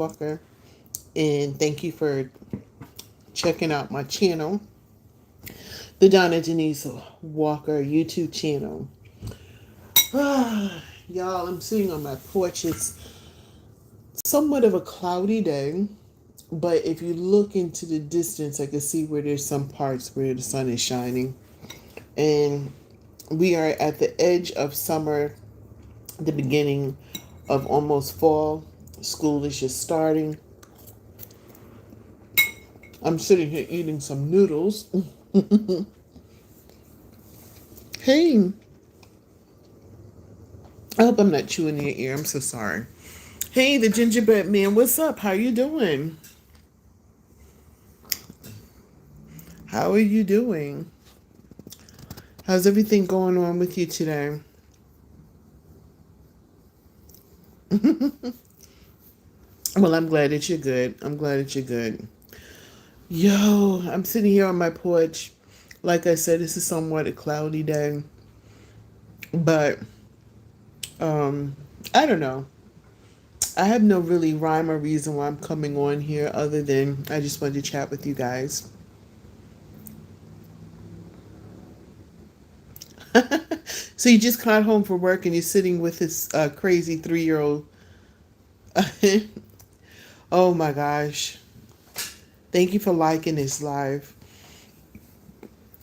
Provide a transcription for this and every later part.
Walker, and thank you for checking out my channel, the Donna Denise Walker YouTube channel. Y'all, I'm sitting on my porch. It's somewhat of a cloudy day, but if you look into the distance, I can see where there's some parts where the sun is shining. And we are at the edge of summer, the beginning of almost fall. School is just starting. I'm sitting here eating some noodles. Hey, I hope I'm not chewing in your ear. I'm so sorry. Hey, the gingerbread man, what's up? How you doing? How are you doing? How's everything going on with you today? Well, I'm glad that you're good. I'm glad that you're good. Yo, I'm sitting here on my porch. Like I said, this is somewhat a cloudy day, but um, I don't know. I have no really rhyme or reason why I'm coming on here other than I just wanted to chat with you guys. So you just got home from work and you're sitting with this crazy 3-year-old. Oh my gosh. Thank you for liking this live.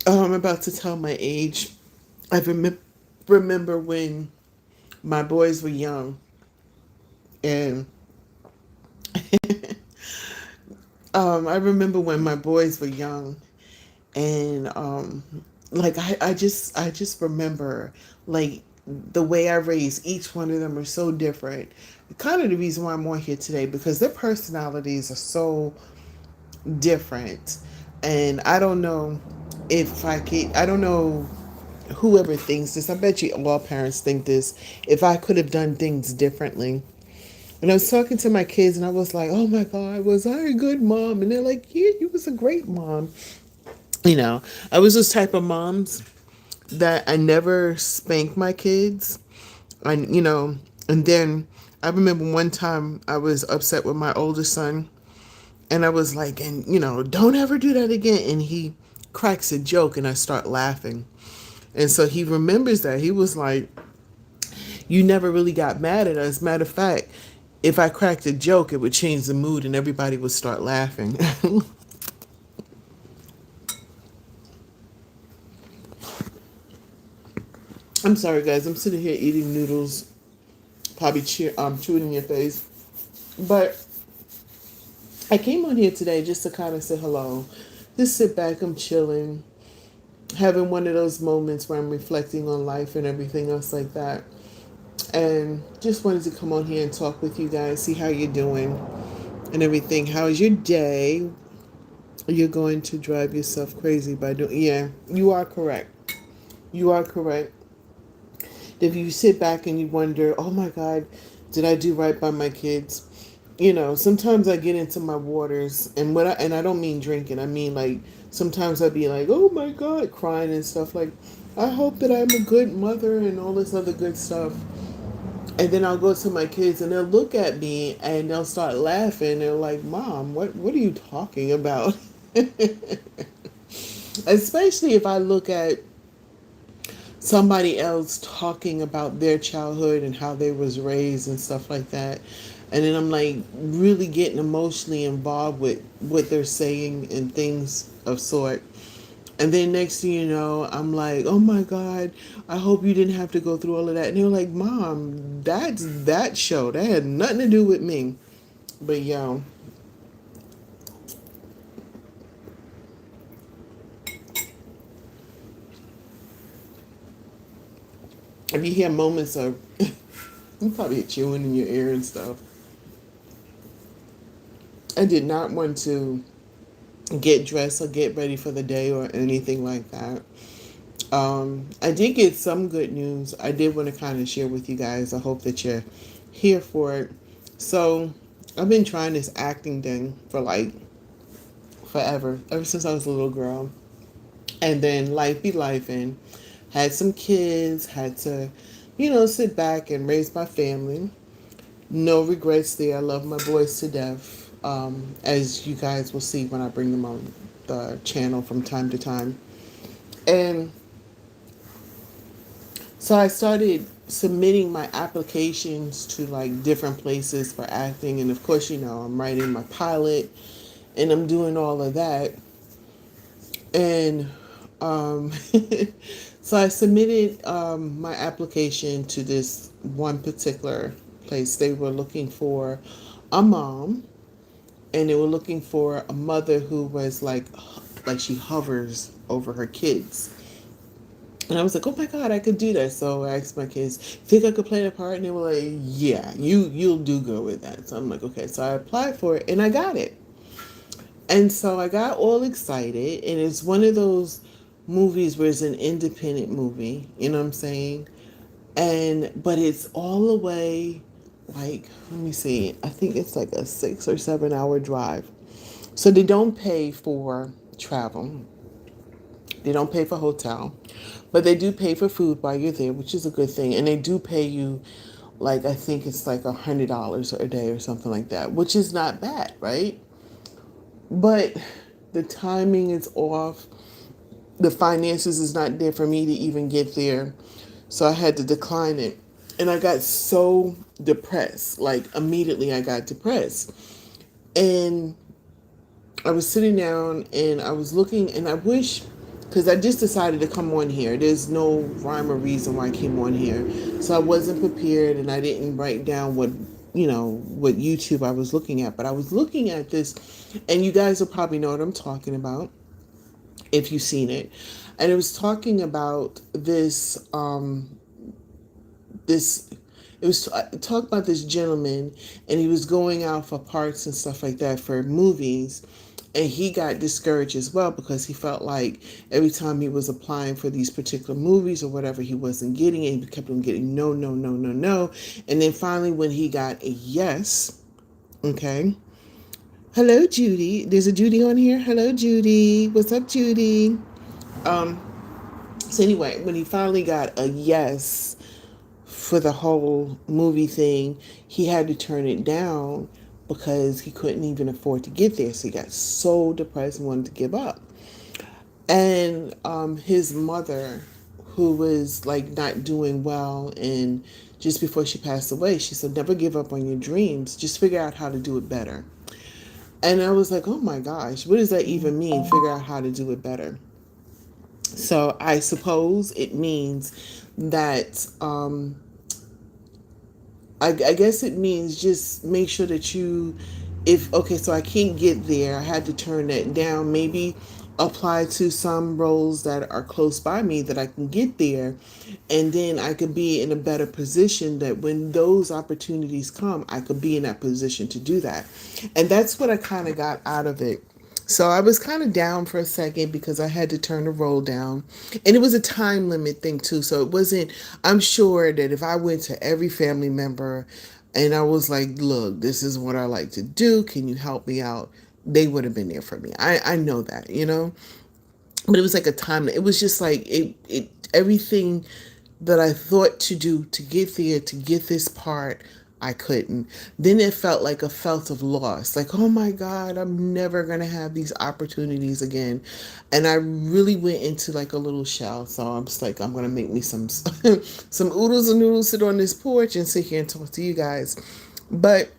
Oh, I'm about to tell my age. Remember when my boys were young, and I remember when my boys were young, and like I just remember like the way I raised each one of them are so different. Kind of the reason why I'm on here today because their personalities are so different, and I don't know if I could. I don't know whoever thinks this. I bet you all parents think this. If I could have done things differently. And I was talking to my kids and I was like, oh my God, was I a good mom? And they're like, yeah, you was a great mom. I was those type of moms that I never spanked my kids. And then I remember one time I was upset with my oldest son and I was like, and don't ever do that again. And he cracks a joke and I start laughing. And so he remembers that. He was like, you never really got mad at us. Matter of fact, if I cracked a joke, it would change the mood and everybody would start laughing. I'm sorry, guys. I'm sitting here eating noodles, probably chewing in your face. But I came on here today just to kind of say hello. Just sit back. I'm chilling, having one of those moments where I'm reflecting on life and everything else like that. And just wanted to come on here and talk with you guys, see how you're doing and everything. How is your day? You're going to drive yourself crazy by doing. Yeah, you are correct. You are correct. If you sit back and you wonder, oh my God, did I do right by my kids? Sometimes I get into my waters, and I don't mean drinking. I mean like sometimes I'd be like, oh my God, crying and stuff like. I hope that I'm a good mother and all this other good stuff. And then I'll go to my kids and they'll look at me and they'll start laughing. They're like, Mom, what are you talking about? Especially if I look at somebody else talking about their childhood and how they was raised and stuff like that. And then I'm like really getting emotionally involved with what they're saying and things of sort. And then next thing you know, I'm like, oh my God, I hope you didn't have to go through all of that. And they're like, Mom, that's that show. That had nothing to do with me. But yo, if you hear moments of, you probably chewing in your ear and stuff. I did not want to get dressed or get ready for the day or anything like that. I did get some good news. I did want to kind of share with you guys. I hope that you're here for it. So, I've been trying this acting thing for like forever, ever since I was a little girl. And then life be life and had some kids, had to, sit back and raise my family. No regrets there. I love my boys to death. As you guys will see when I bring them on the channel from time to time. And so I started submitting my applications to like different places for acting. And of course, I'm writing my pilot and I'm doing all of that. And um, so I submitted my application to this one particular place. They were looking for a mom, and they were looking for a mother who was like she hovers over her kids. And I was like, oh my God, I could do that. So I asked my kids, think I could play the part? And they were like, yeah, you'll do good with that. So I'm like, okay. So I applied for it and I got it. And so I got all excited. And it's one of those movies where it's an independent movie, you know what I'm saying? But it's all the way, like, let me see, I think it's like a 6 or 7 hour drive. So they don't pay for travel. They don't pay for hotel, but they do pay for food while you're there, which is a good thing. And they do pay you, like, I think it's like $100 a day or something like that, which is not bad, right? But the timing is off. The finances is not there for me to even get there. So I had to decline it. And I got so depressed. Like, immediately I got depressed. And I was sitting down and I was looking, and I wish, because I just decided to come on here. There's no rhyme or reason why I came on here. So I wasn't prepared and I didn't write down what YouTube I was looking at. But I was looking at this, and you guys will probably know what I'm talking about if you've seen it. And it was talking about this it was talk about this gentleman, and he was going out for parts and stuff like that for movies, and he got discouraged as well because he felt like every time he was applying for these particular movies or whatever, he wasn't getting it. He kept on getting no, no, no, no, no. And then finally when he got a yes, okay, hello Judy, there's a Judy on here. Hello Judy, what's up Judy? um so anyway, when he finally got a yes for the whole movie thing, he had to turn it down because he couldn't even afford to get there. So he got so depressed and wanted to give up. And his mother, who was like not doing well, and just before she passed away, she said, never give up on your dreams. Just figure out how to do it better. And I was like, oh my gosh, what does that even mean? Figure out how to do it better. So I suppose it means that I guess it means just make sure that if, okay, so I can't get there, I had to turn that down. Maybe apply to some roles that are close by me that I can get there. And then I could be in a better position that when those opportunities come, I could be in that position to do that. And that's what I kind of got out of it. So I was kind of down for a second because I had to turn the roll down. And it was a time limit thing too. So it wasn't, I'm sure that if I went to every family member and I was like, look, this is what I like to do, can you help me out? They would have been there for me. I know that, But it was like a time, it was just like everything that I thought to do to get there, to get this part, I couldn't. Then it felt like a felt of loss. Like, oh my God, I'm never going to have these opportunities again. And I really went into like a little shell. So I'm just like, I'm going to make me some, some oodles and noodles, sit on this porch and sit here and talk to you guys. But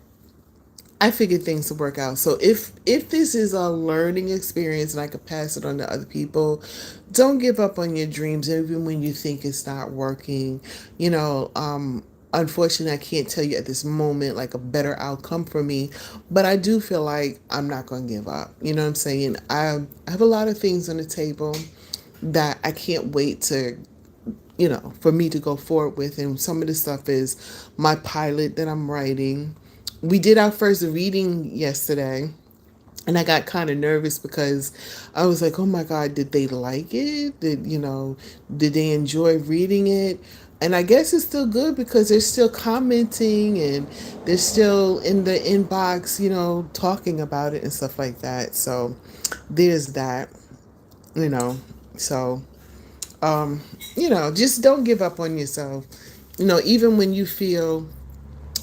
I figured things would work out. So if this is a learning experience and I could pass it on to other people, don't give up on your dreams even when you think it's not working. Unfortunately, I can't tell you at this moment like a better outcome for me, but I do feel like I'm not going to give up. You know what I'm saying? I have a lot of things on the table that I can't wait to for me to go forward with. And some of the stuff is my pilot that I'm writing. We did our first reading yesterday, and I got kind of nervous because I was like, oh my God, did they like it? Did they enjoy reading it? And I guess it's still good because they're still commenting and they're still in the inbox, talking about it and stuff like that. So there's that, you know. So just don't give up on yourself. Even when you feel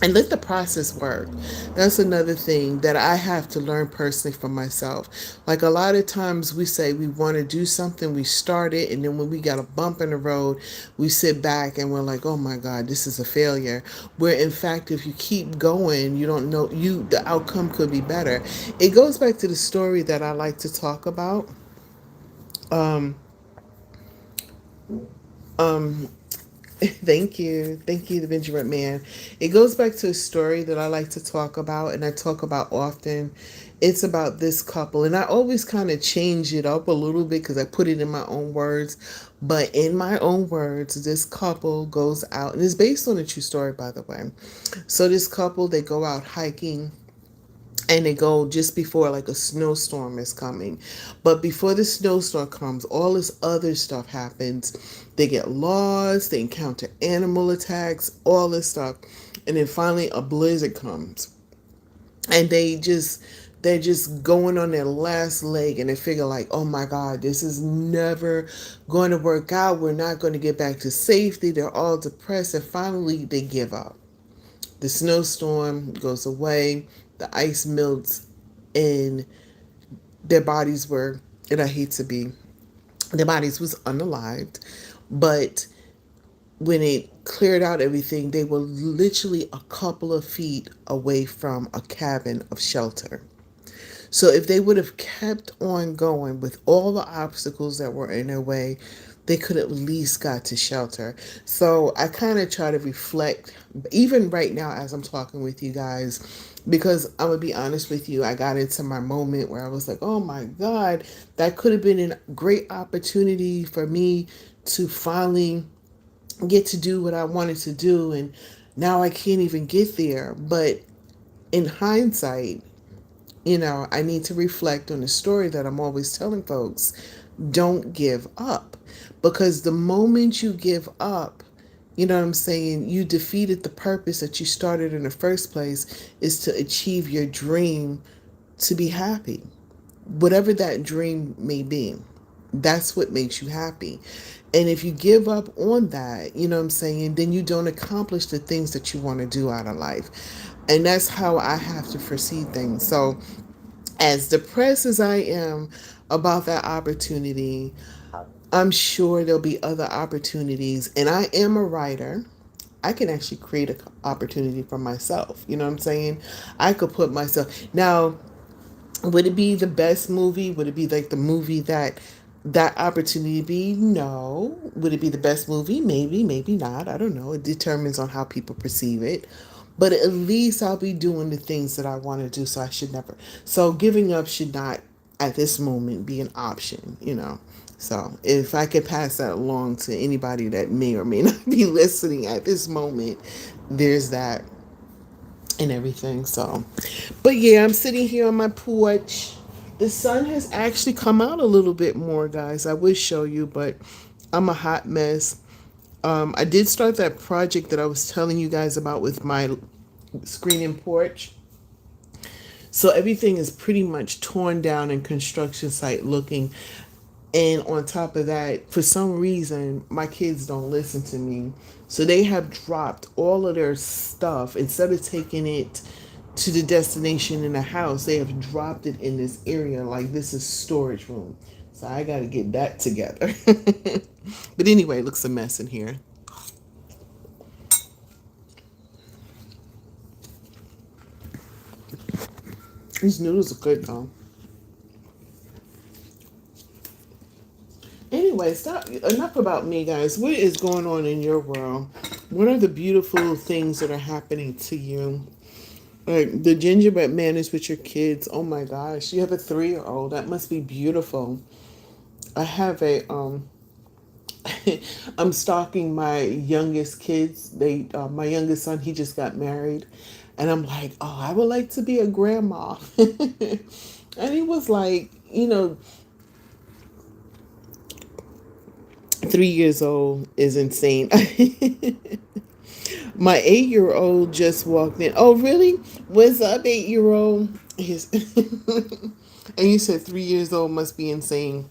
and let the process work. That's another thing that I have to learn personally for myself. Like a lot of times we say we want to do something, we start it, and then when we got a bump in the road, we sit back and we're like, oh my God, this is a failure. Where in fact, if you keep going, you don't know, the outcome could be better. It goes back to the story that I like to talk about. Um, um, Thank you, the Benjamin Man. It goes back to a story that I like to talk about and I talk about often. It's about this couple, and I always kind of change it up a little bit because I put it in my own words. But in my own words, this couple goes out, and it's based on a true story, by the way. So, this couple, they go out hiking and they go just before like a snowstorm is coming. But before the snowstorm comes, all this other stuff happens. They get lost, they encounter animal attacks, all this stuff. And then finally a blizzard comes. And they're just going on their last leg and they figure like, oh my God, this is never going to work out. We're not going to get back to safety. They're all depressed and finally they give up. The snowstorm goes away, the ice melts, and their bodies were, and I hate to be, their bodies was unalived, but when it cleared out everything, they were literally a couple of feet away from a cabin of shelter. So if they would have kept on going with all the obstacles that were in their way, they could at least got to shelter. So I kind of try to reflect, even right now as I'm talking with you guys, because I'm gonna be honest with you, I got into my moment where I was like, oh my God, that could have been a great opportunity for me to finally get to do what I wanted to do, and now I can't even get there. But in hindsight, I need to reflect on the story that I'm always telling folks. Don't give up. Because the moment you give up, you know what I'm saying, you defeated the purpose that you started in the first place, is to achieve your dream, to be happy. Whatever that dream may be, that's what makes you happy. And if you give up on that, you know what I'm saying, then you don't accomplish the things that you want to do out of life. And that's how I have to foresee things. So as depressed as I am about that opportunity, I'm sure there'll be other opportunities. And I am a writer. I can actually create an opportunity for myself. You know what I'm saying? I could put myself. Now, would it be the best movie? Would it be like the movie that opportunity be? No. Would it be the best movie? Maybe, maybe not. I don't know. It determines on how people perceive it. But at least I'll be doing the things that I want to do. So I should never. So giving up should not, at this moment, be an option. So if I could pass that along to anybody that may or may not be listening at this moment, there's that and everything. So, but yeah, I'm sitting here on my porch. The sun has actually come out a little bit more, guys. I would show you, but I'm a hot mess. I did start that project that I was telling you guys about with my screening porch. So everything is pretty much torn down and construction site looking. And on top of that, for some reason, my kids don't listen to me. So they have dropped all of their stuff. Instead of taking it to the destination in the house, they have dropped it in this area like this is storage room. So I got to get that together. But anyway, it looks a mess in here. These noodles are good though. Anyway, stop. Enough about me, guys. What is going on in your world? What are the beautiful things that are happening to you? Like the gingerbread man is with your kids. Oh my gosh, you have a 3-year-old. That must be beautiful. I have a I'm stalking my youngest kids. My youngest son, he just got married, and I'm like, oh, I would like to be a grandma. And he was like, 3 years old is insane. My 8-year-old just walked in. Oh, really? What's up, 8-year-old? And you said 3 years old must be insane.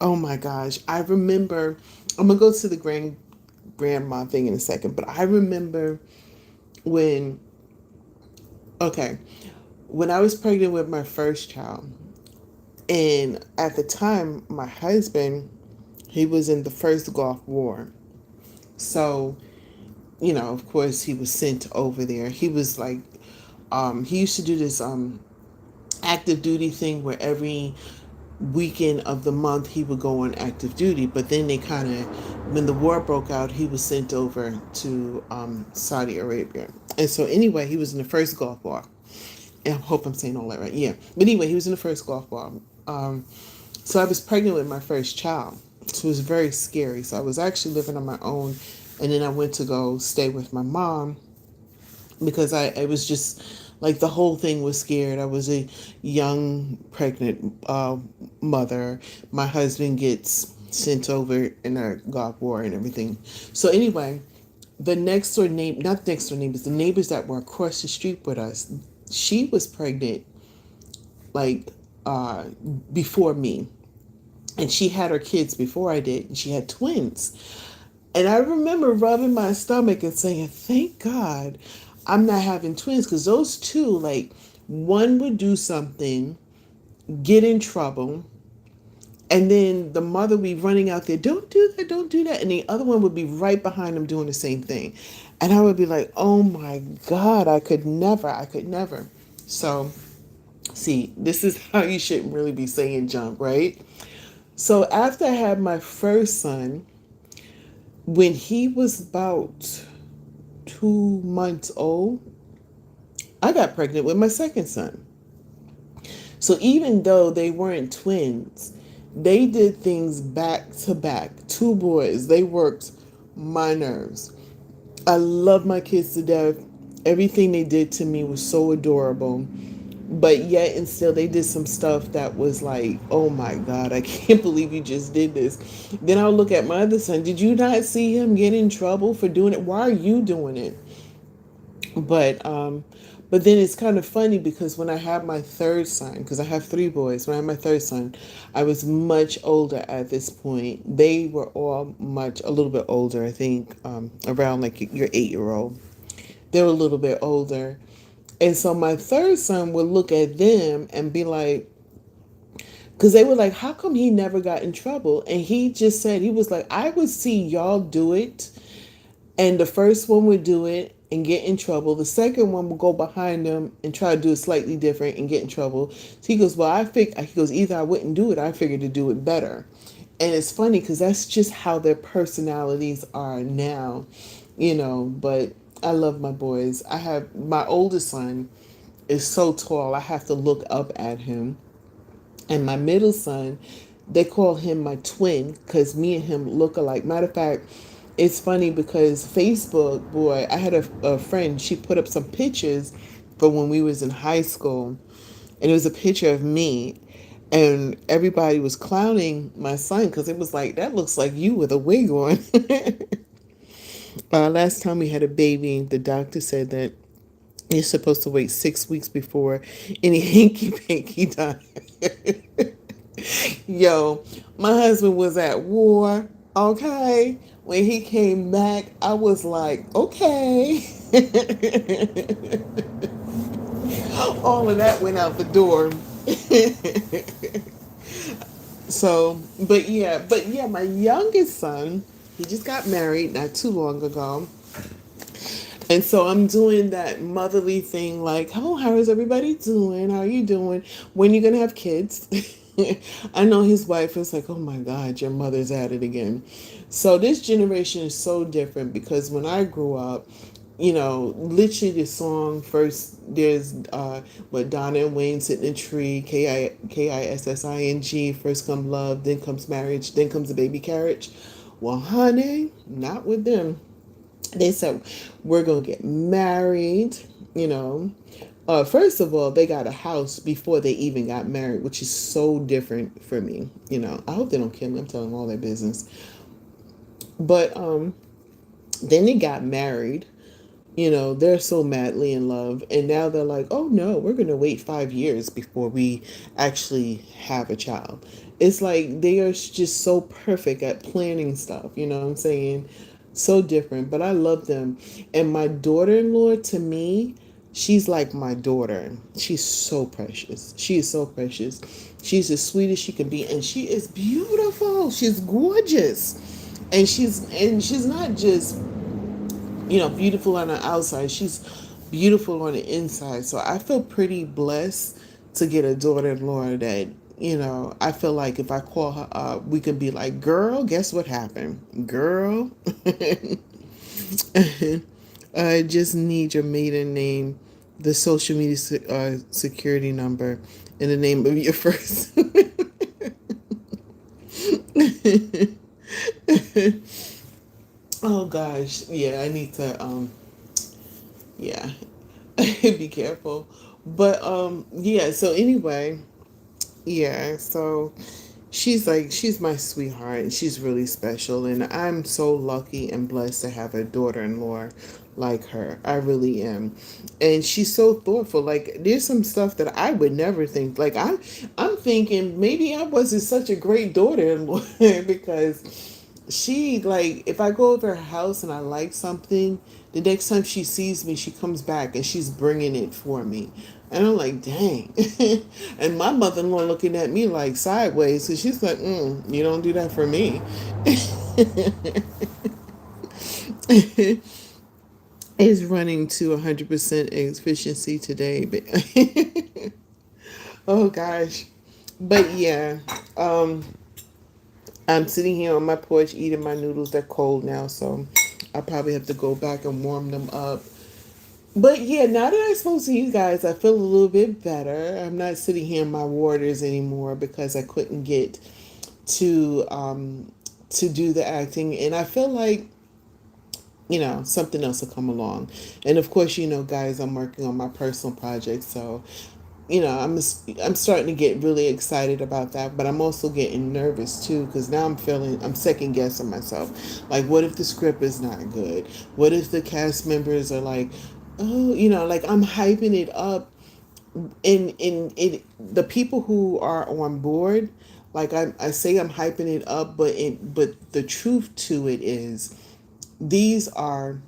Oh my gosh. I remember, I'm going to go to the grandma thing in a second, but I remember when Okay. When I was pregnant with my first child, and at the time, my husband, he was in the first Gulf War. So, of course, he was sent over there. He was like, he used to do this active duty thing where every weekend of the month he would go on active duty. But then they kind of, when the war broke out, he was sent over to Saudi Arabia. And so, anyway, he was in the first Gulf War. And I hope I'm saying all that right. Yeah. But anyway, he was in the first Gulf War. Um, so I was pregnant with my first child. So it was very scary. So I was actually living on my own. And then I went to go stay with my mom because I was just like the whole thing was scared. I was a young pregnant mother. My husband gets sent over in a Gulf War and everything. So anyway, the next door neighbor, not next door neighbors, the neighbors that were across the street with us, she was pregnant like uh, before me. And she had her kids before I did, and she had twins. And I remember rubbing my stomach and saying, thank God I'm not having twins, because those two, like, one would do something, get in trouble, and then the mother would be running out there, don't do that, don't do that. And the other one would be right behind them doing the same thing. And I would be like, oh my God, I could never. So, see, this is how you shouldn't really be saying junk, right? So after I had my first son, when he was about 2 months old, I got pregnant with my second son. So even though they weren't twins, they did things back to back. Two boys, they worked my nerves. I love my kids to death. Everything they did to me was so adorable. But yet and still they did some stuff that was like, oh my God, I can't believe you just did this. Then I'll look at my other son. Did you not see him get in trouble for doing it? Why are you doing it? But then it's kind of funny because when I had my third son, because I have three boys, when I had my third son, I was much older at this point. They were all a little bit older, I think, around like your 8-year old. They were a little bit older. And so my third son would look at them and be like, because they were like, how come he never got in trouble? And he just said, he was like, I would see y'all do it. And the first one would do it and get in trouble. The second one would go behind them and try to do it slightly different and get in trouble. So he goes, well, he goes, either I wouldn't do it, I figured to do it better. And it's funny because that's just how their personalities are now, but I love my boys. I have my oldest son is so tall, I have to look up at him. And my middle son, they call him my twin because me and him look alike. Matter of fact, it's funny because Facebook, boy, I had a friend, she put up some pictures from when we was in high school. And it was a picture of me. And everybody was clowning my son because it was like, that looks like you with a wig on. Last time we had a baby, the doctor said that you're supposed to wait 6 weeks before any hinky pinky done. Yo, my husband was at war, okay? When he came back, I was like, okay. All of that went out the door. But yeah, my youngest son, he just got married not too long ago. And so I'm doing that motherly thing like, oh, how is everybody doing? How are you doing? When are you going to have kids? I know his wife is like, oh my God, your mother's at it again. So this generation is so different because when I grew up, literally the song first, there's what Donna and Wayne sit in a tree, Kissing, first come love, then comes marriage, then comes the baby carriage. Well, honey, not with them. They said, we're going to get married, you know. First of all, they got a house before they even got married, which is so different for me. I hope they don't kill me. I'm telling them all their business. But then they got married. They're so madly in love. And now they're like, oh no, we're going to wait 5 years before we actually have a child. It's like they are just so perfect at planning stuff. You know what I'm saying? So different. But I love them. And my daughter-in-law, to me, She's like my daughter. She's so precious. She is so precious. She's as sweet as she can be, and she is beautiful. She's gorgeous, and she's not just beautiful on the outside. She's beautiful on the inside. So I feel pretty blessed to get a daughter-in-law that I feel like if I call her up, we could be like, "Girl, guess what happened, girl." I just need your maiden name, the social media security number, and the name of your first. Oh gosh, yeah, I need to yeah, be careful. But yeah, so anyway, yeah, so she's my sweetheart, and she's really special, and I'm so lucky and blessed to have a daughter-in-law like her. I really am. And she's so thoughtful. Like there's some stuff that I would never think. Like I'm thinking maybe I wasn't such a great daughter-in-law because she, like, if I go over her house and I like something, the next time she sees me, she comes back and she's bringing it for me. And I'm like, dang. And my mother-in-law looking at me like sideways. So she's like, you don't do that for me. Is running to 100% efficiency today. But oh gosh. But yeah, um, I'm sitting here on my porch eating my noodles. They're cold now, so I probably have to go back and warm them up. But yeah, now that I spoke to you guys, I feel a little bit better. I'm not sitting here in my waters anymore because I couldn't get to to do the acting, and I feel like something else will come along. And of course, guys, I'm working on my personal project, so I'm starting to get really excited about that, but I'm also getting nervous too because now I'm second guessing myself. Like, what if the script is not good? What if the cast members are like, oh, like I'm hyping it up, and it the people who are on board, like I say I'm hyping it up, but the truth to it is these are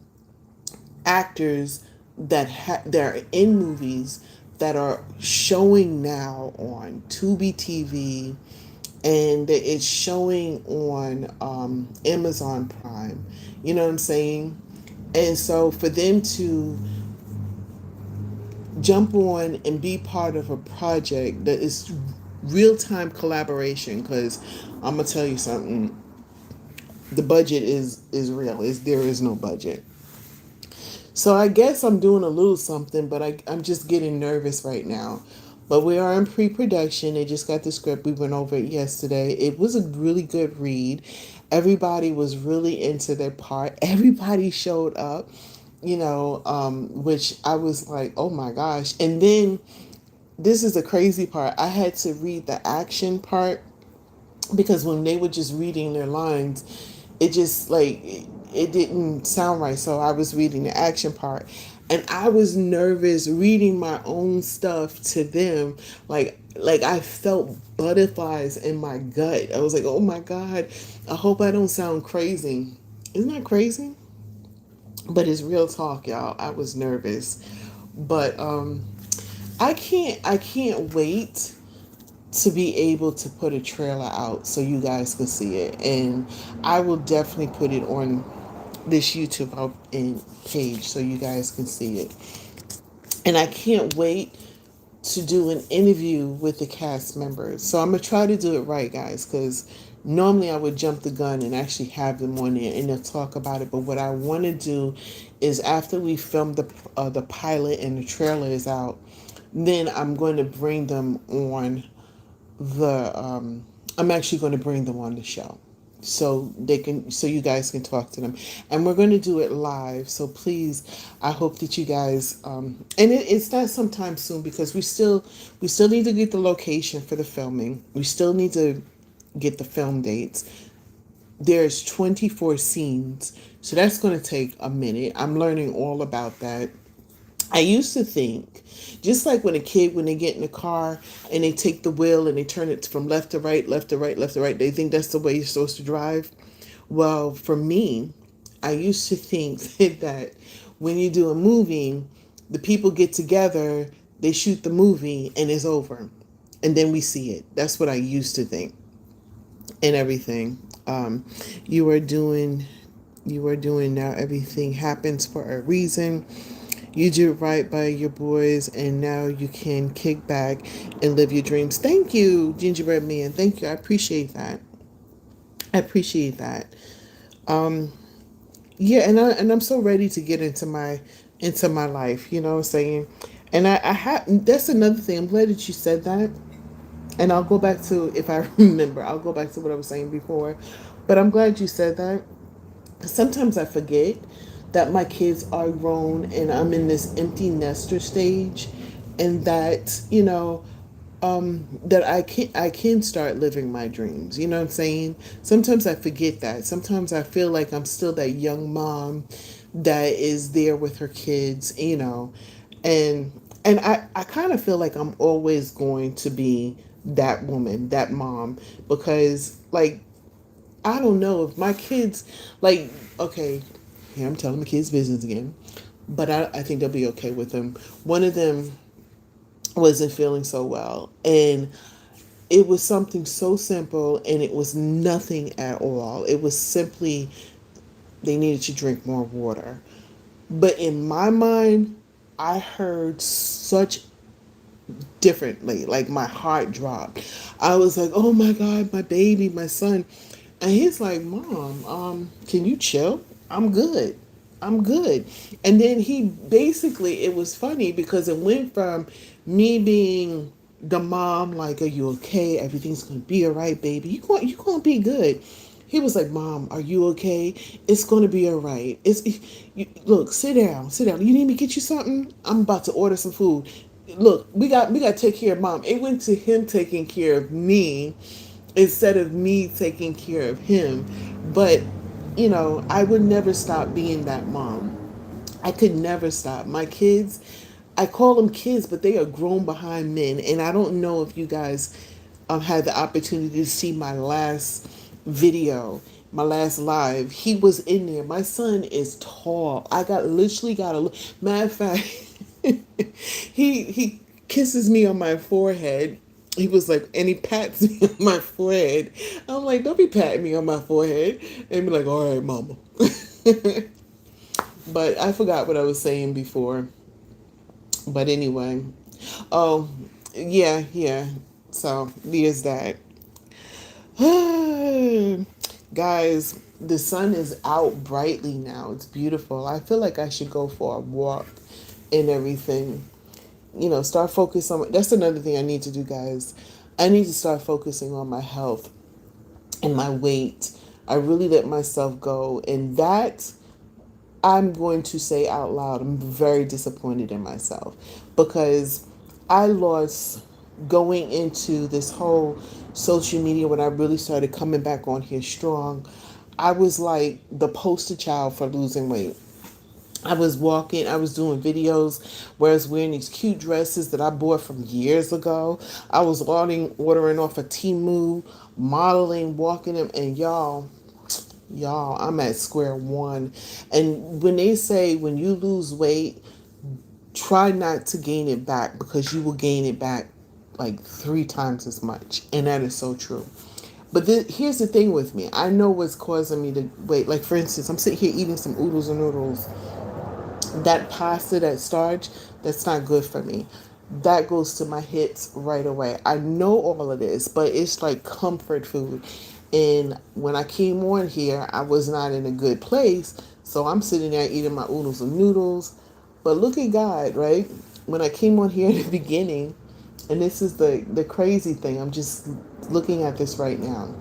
actors that are in movies that are showing now on Tubi TV, and it's showing on Amazon Prime. You know what I'm saying? And so for them to jump on and be part of a project that is real time collaboration, because I'm gonna tell you something, the budget is real. There is no budget. So I guess I'm doing a little something, but I'm just getting nervous right now. But we are in pre-production. They just got the script. We went over it yesterday. It was a really good read. Everybody was really into their part. Everybody showed up, which I was like, oh my gosh. And then this is the crazy part. I had to read the action part because when they were just reading their lines, it just like it didn't sound right. So I was reading the action part, and I was nervous reading my own stuff to them. Like I felt butterflies in my gut. I was like, oh my god, I hope I don't sound crazy. Isn't that crazy? But it's real talk, y'all. I was nervous, but I can't wait to be able to put a trailer out so you guys can see it. And I will definitely put it on this YouTube page so you guys can see it. And I can't wait to do an interview with the cast members. So I'm going to try to do it right, guys, because normally I would jump the gun and actually have them on there and they'll talk about it. But what I want to do is after we film the pilot and the trailer is out, then I'm going to bring them on I'm actually going to bring them on the show so you guys can talk to them, and we're going to do it live. So please, I hope that you guys and it's not sometime soon because we still need to get the location for the filming. We still need to get the film dates. There's 24 scenes, so that's going to take a minute. I'm learning all about that. I used to think, just like when a kid, when they get in the car and they take the wheel and they turn it from left to right, left to right, left to right, they think that's the way you're supposed to drive. Well, for me, I used to think that when you do a movie, The people get together, they shoot the movie, and it's over. And then we see it. That's what I used to think and everything. You are doing now. Everything happens for a reason. You do right by your boys, and now you can kick back and live your dreams. Thank you, Gingerbread Man. Thank you. I appreciate that. I appreciate that. Um, yeah, and I'm so ready to get into my life. You know what I'm saying? And I have that's another thing. I'm glad that you said that. And I'll go back to, if I remember, I'll go back to what I was saying before. But I'm glad you said that. Sometimes I forget that my kids are grown and I'm in this empty nester stage, and that, that I can start living my dreams. You know what I'm saying? Sometimes I forget that. Sometimes I feel like I'm still that young mom that is there with her kids, and I kind of feel like I'm always going to be that woman, that mom, because like I don't know if my kids, like, okay, here I'm telling the kids business again, but I think they'll be okay with them. One of them wasn't feeling so well, and it was something so simple, and it was nothing at all. It was simply they needed to drink more water. But in my mind, I heard such differently. Like my heart dropped. I was like, "Oh my God, my baby, my son," and he's like, "Mom, can you chill? I'm good. I'm good." And then he basically, it was funny because it went from me being the mom, like, "Are you okay? Everything's gonna be all right, baby. You gonna be good." He was like, "Mom, are you okay? It's gonna be all right. Look, sit down, sit down. You need me to get you something? I'm about to order some food. Look, we got to take care of Mom." It went to him taking care of me instead of me taking care of him. But I would never stop being that mom. I could never stop. My kids, I call them kids, but they are grown behind men. And I don't know if you guys had the opportunity to see my last video, my last live. He was in there. My son is tall. I literally got a matter of fact. he kisses me on my forehead. He was like, and he pats me on my forehead. I'm like, "Don't be patting me on my forehead." And be like, "All right, mama." But I forgot what I was saying before. But anyway, oh yeah, yeah. So there's that. Guys, the sun is out brightly now. It's beautiful. I feel like I should go for a walk and everything. Start focus on, that's another thing I need to do, guys. I need to start focusing on my health and my weight. I really let myself go, and that I'm going to say out loud, I'm very disappointed in myself because I lost going into this whole social media when I really started coming back on here strong. I was like the poster child for losing weight. I was walking, I was doing videos where I was wearing these cute dresses that I bought from years ago. I was ordering off of Temu, modeling, walking them, and y'all, I'm at square one. And when they say when you lose weight, try not to gain it back because you will gain it back like 3 times as much. And that is so true. But here's the thing with me. I know what's causing me to wait. Like, for instance, I'm sitting here eating some oodles and noodles. That pasta, that starch, that's not good for me. That goes to my hips right away. I know all of this, but it's like comfort food. And when I came on here, I was not in a good place. So I'm sitting there eating my oodles and noodles. But look at God, right? When I came on here in the beginning, and this is the crazy thing, I'm just looking at this right now.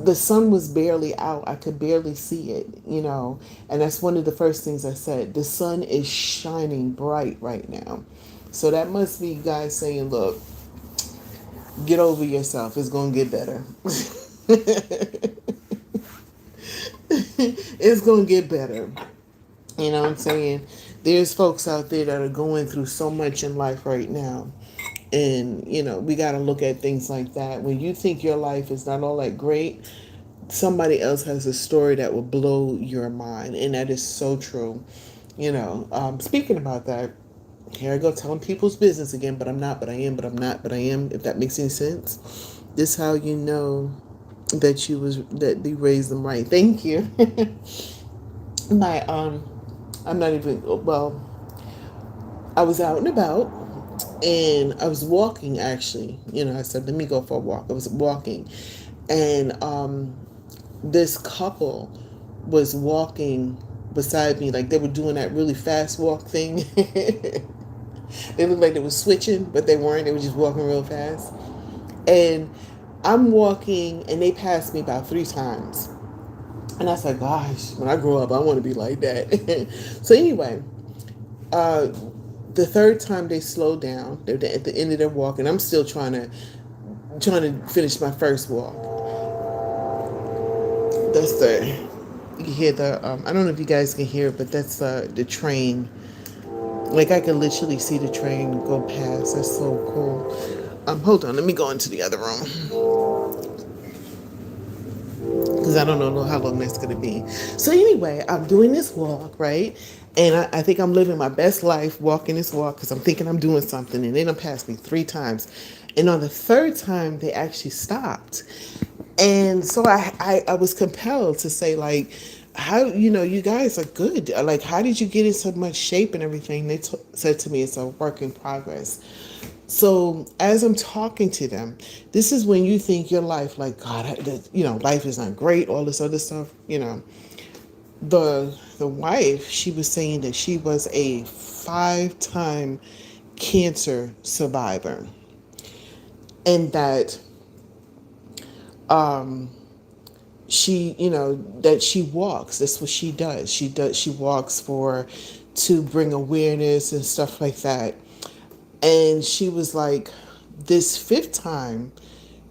The sun was barely out. I could barely see it. And that's one of the first things I said. The sun is shining bright right now. So that must be guys saying, "Look, get over yourself. It's going to get better." It's going to get better. You know what I'm saying? There's folks out there that are going through so much in life right now. And, we got to look at things like that. When you think your life is not all that great, somebody else has a story that will blow your mind. And that is so true. Speaking about that, Here I go telling people's business again, but I'm not, but I am, but I'm not, but I am, if that makes any sense. This how you know that they raised them right. Thank you. My I'm not even well, I was out and about and I was walking actually. I said, let me go for a walk. I was walking and this couple was walking beside me, like they were doing that really fast walk thing. They looked like they were switching, but they weren't. They were just walking real fast. And I'm walking, and they passed me about 3 times. And I said, gosh, when I grow up, I want to be like that. So anyway, uh, the third time they slowed down, they're at the end of their walk, and I'm still trying to finish my first walk. That's the you can hear the I don't know if you guys can hear it, but that's the train. Like I can literally see the train go past. That's so cool. Hold on, let me go into the other room because I don't know how long that's gonna be. So anyway, I'm doing this walk, right? And I think I'm living my best life walking this walk because I'm thinking I'm doing something, and then it passed me 3 times. And on the third time, they actually stopped. And so I was compelled to say, like, how, you guys are good. Like, how did you get in so much shape and everything? They said to me, it's a work in progress. So as I'm talking to them, this is when you think your life, like, God, life is not great, all this other stuff. The wife, she was saying that she was a 5-time cancer survivor, and that she walks. That's what she does. She walks to bring awareness and stuff like that. And she was like, this fifth time,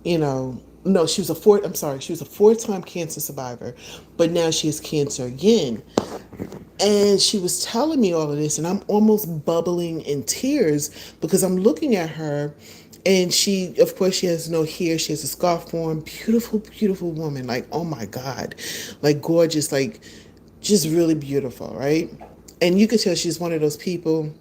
no, she was a four. I'm sorry, she was a 4-time cancer survivor, but now she has cancer again. And she was telling me all of this, and I'm almost bubbling in tears because I'm looking at her, and she, of course, she has no hair. She has a scarf on. Beautiful, beautiful woman. Like, oh my God, like gorgeous, like just really beautiful, right? And you could tell she's one of those people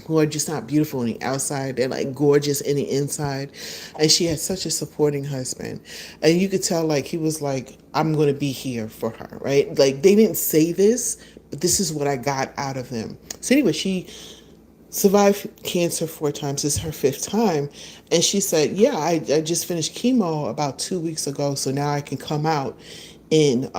who are just not beautiful on the outside. They're like gorgeous in the inside. And she had such a supporting husband. And you could tell like he was like, I'm going to be here for her, right? Like they didn't say this, but this is what I got out of them. So anyway, she survived cancer 4 times. This is her 5th time. And she said, yeah, I just finished chemo about 2 weeks ago. So now I can come out and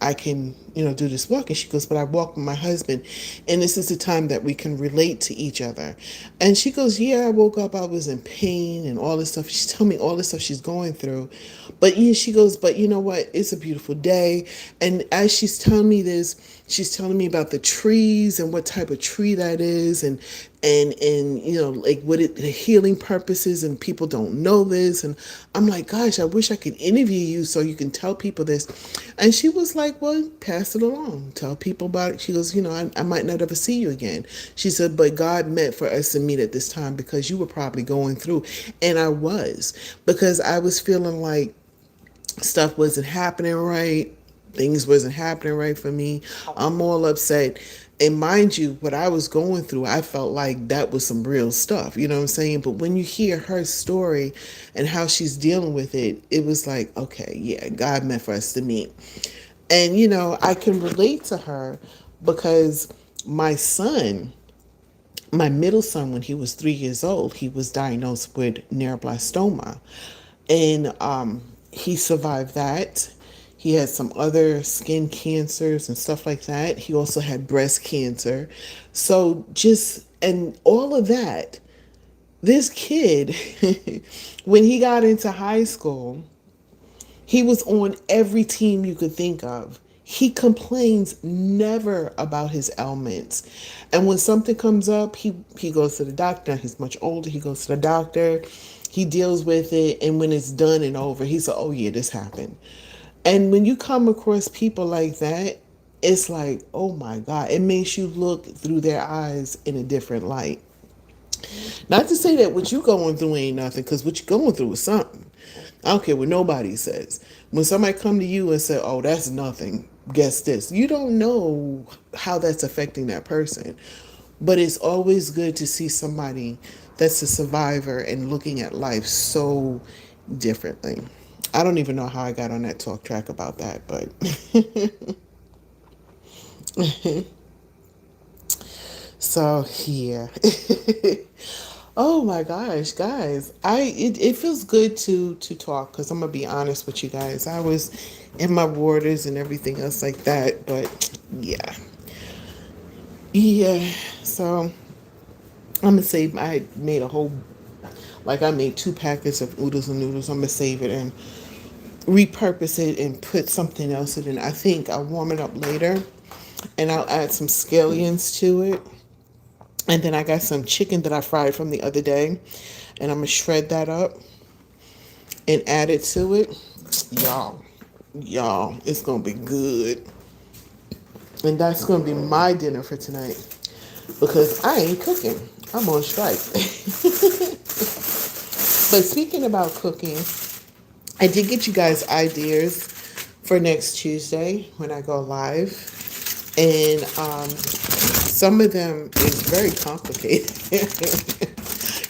I can, do this walk. And she goes, but I walk with my husband. And this is the time that we can relate to each other. And she goes, yeah, I woke up, I was in pain and all this stuff. She's telling me all this stuff she's going through. But yeah, she goes, but you know what? It's a beautiful day. And as she's telling me this, she's telling me about the trees and what type of tree that is, and like what the healing purposes, and people don't know this. And I'm like, gosh, I wish I could interview you so you can tell people this. And she was like, well, pass it along, tell people about it. She goes, I might not ever see you again. She said, but God meant for us to meet at this time because you were probably going through. And I was, because I was feeling like stuff wasn't happening right. Things wasn't happening right for me. I'm all upset. And mind you, what I was going through, I felt like that was some real stuff. You know what I'm saying? But when you hear her story and how she's dealing with it, it was like, okay, yeah, God meant for us to meet. And, I can relate to her because my son, my middle son, when he was 3 years old, he was diagnosed with neuroblastoma. And he survived that. He had some other skin cancers and stuff like that. He also had breast cancer. So and all of that, this kid, when he got into high school, he was on every team you could think of. He complains never about his ailments. And when something comes up, he goes to the doctor. He's much older. He goes to the doctor. He deals with it. And when it's done and over, he said, oh, yeah, this happened. And when you come across people like that, it's like, oh, my God. It makes you look through their eyes in a different light. Not to say that what you going through ain't nothing, because what you going through is something. I don't care what nobody says. When somebody come to you and say, oh, that's nothing, guess this. You don't know how that's affecting that person. But it's always good to see somebody that's a survivor and looking at life so differently. I don't even know how I got on that talk track about that, but so yeah. Oh my gosh, guys. It feels good to talk because I'm gonna be honest with you guys. I was in my waters and everything else like that, but yeah. Yeah. So I'm gonna say I made a whole like I made 2 packets of oodles and noodles. I'm gonna save it and repurpose it and put something else in it. I think I'll warm it up later and I'll add some scallions to it. And then I got some chicken that I fried from the other day and I'm gonna shred that up and add it to it. Y'all, it's gonna be good. And that's gonna be my dinner for tonight because I ain't cooking. I'm on strike. But speaking about cooking, I did get you guys ideas for next Tuesday when I go live. And some of them is very complicated.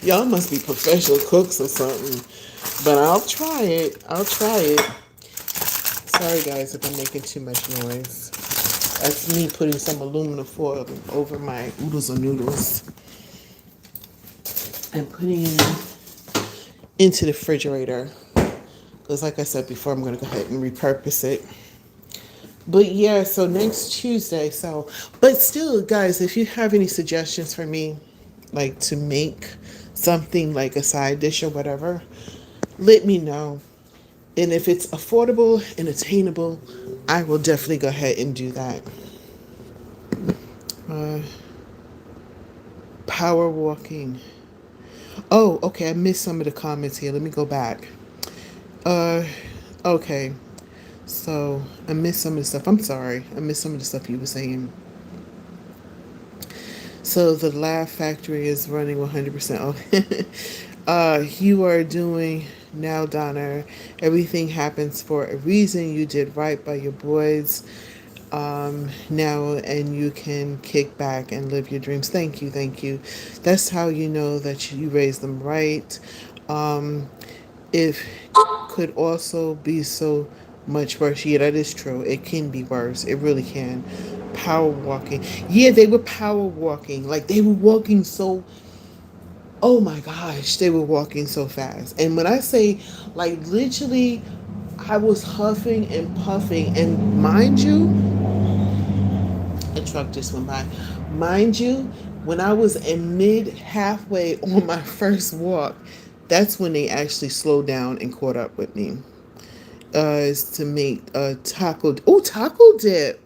Y'all must be professional cooks or something. But I'll try it. I'll try it. Sorry guys if I'm making too much noise. That's me putting some aluminum foil over my oodles and noodles and putting it into the refrigerator. Because like I said before, I'm going to go ahead and repurpose it. But yeah, so next Tuesday. So, but still, guys, if you have any suggestions for me, like to make something like a side dish or whatever, let me know. And if it's affordable and attainable, I will definitely go ahead and do that. Uh, Power walking. Oh, okay. I missed some of the comments here. Let me go back. Uh, okay. So I missed some of the stuff. I'm sorry. I missed some of the stuff you were saying. So the Laugh Factory is running 100%. You are doing now, Donna. Everything happens for a reason. You did right by your boys now, and you can kick back and live your dreams. Thank you, thank you. That's how you know that you raised them right. Um, if could also be so much worse. Yeah, that is true. It can be worse. It really can. Power walking. Yeah, they were power walking. Like they were walking so. Oh my gosh, they were walking so fast. And when I say, like, literally, I was huffing and puffing. And mind you, a truck just went by. Mind you, when I was in mid halfway on my first walk, that's when they actually slowed down and caught up with me. Is to make a taco. Oh, taco dip.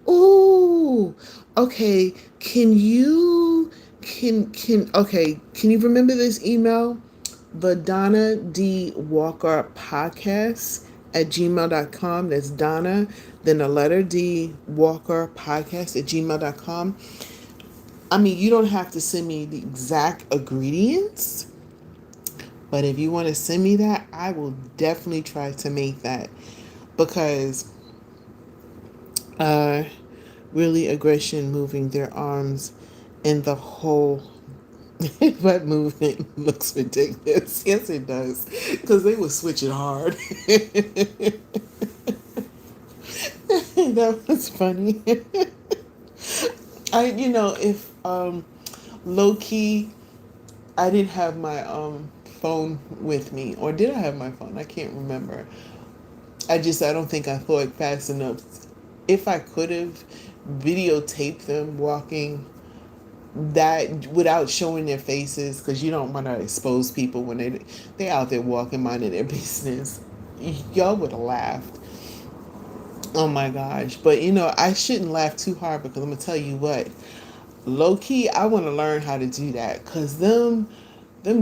Oh, okay. Can you remember this email? The Donna D. Walker podcast at gmail.com. That's Donna, then the letter D Walker podcast at gmail.com. I mean, you don't have to send me the exact ingredients, but if you want to send me that, I will definitely try to make that because uh really aggression moving their arms and the whole butt movement looks ridiculous. Yes, it does. Because they were switching hard. That was funny. If low key, I didn't have my phone with me, or did I have my phone? I can't remember. I don't think I thought fast enough. If I could have videotaped them walking that without showing their faces, because you don't want to expose people when they out there walking minding their business, y'all would have laughed. Oh my gosh. But I shouldn't laugh too hard because I'm gonna tell you what, low key I want to learn how to do that because them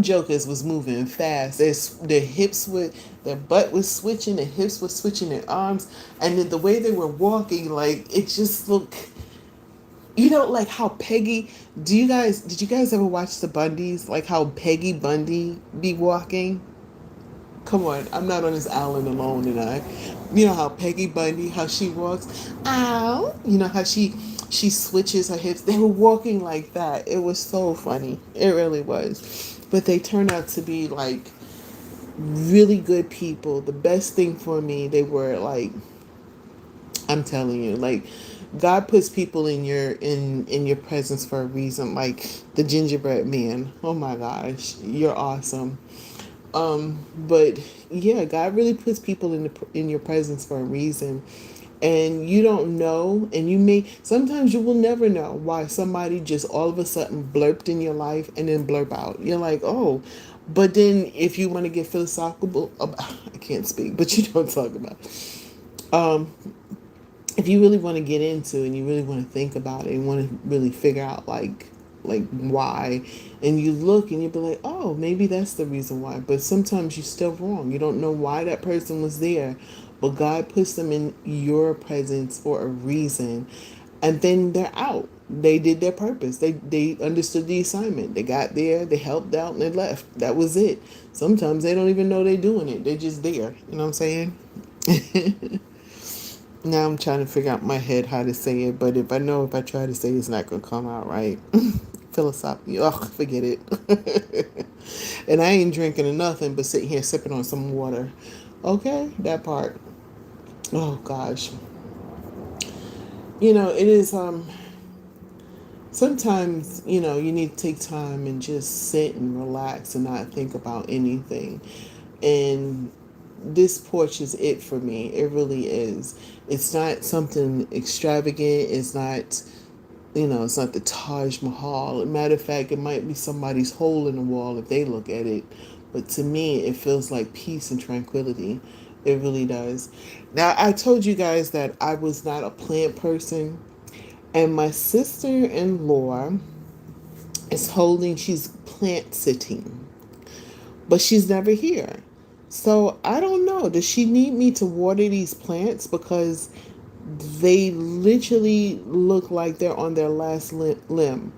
jokers was moving fast. Their hips would, their butt was switching, their hips were switching, their arms, and then the way they were walking, like it just looked. Like how Peggy. Did you guys ever watch the Bundys? Like how Peggy Bundy be walking? Come on, I'm not on this island alone, and you know how Peggy Bundy, how she walks. Ow! You know how she She switches her hips. They were walking like that. It was so funny. It really was. But they turned out to be like really good people. The best thing for me, they were like, I'm telling you, like God puts people in your presence for a reason. Like the gingerbread man. Oh my gosh, you're awesome. But yeah, God really puts people in your presence for a reason. And you don't know, and you may sometimes you will never know why somebody just all of a sudden blurped in your life and then blurp out. You're like, oh, but then if you want to get philosophical, I can't speak, but you don't talk about. Um, if you really want to get into and you really want to think about it and want to really figure out like why, and you look and you be like, oh, maybe that's the reason why. But sometimes you're still wrong. You don't know why that person was there, but God puts them in your presence for a reason, and then they're out. They did their purpose. They understood the assignment. They got there, they helped out, and they left. That was it. Sometimes they don't even know they're doing it. They're just there. You know what I'm saying? Now I'm trying to figure out in my head how to say it, but if I know if I try to say it, it's not going to come out right. Philosophy. Ugh, forget it. And I ain't drinking or nothing but sitting here sipping on some water. Okay, that part. Oh gosh. It is sometimes, you need to take time and just sit and relax and not think about anything. And this porch is it for me. It really is. It's not something extravagant. It's not the Taj Mahal. Matter of fact, it might be somebody's hole in the wall if they look at it. But to me, it feels like peace and tranquility. It really does. Now, I told you guys that I was not a plant person. And my sister-in-law she's plant sitting. But she's never here. So I don't know. Does she need me to water these plants? Because they literally look like they're on their last limb.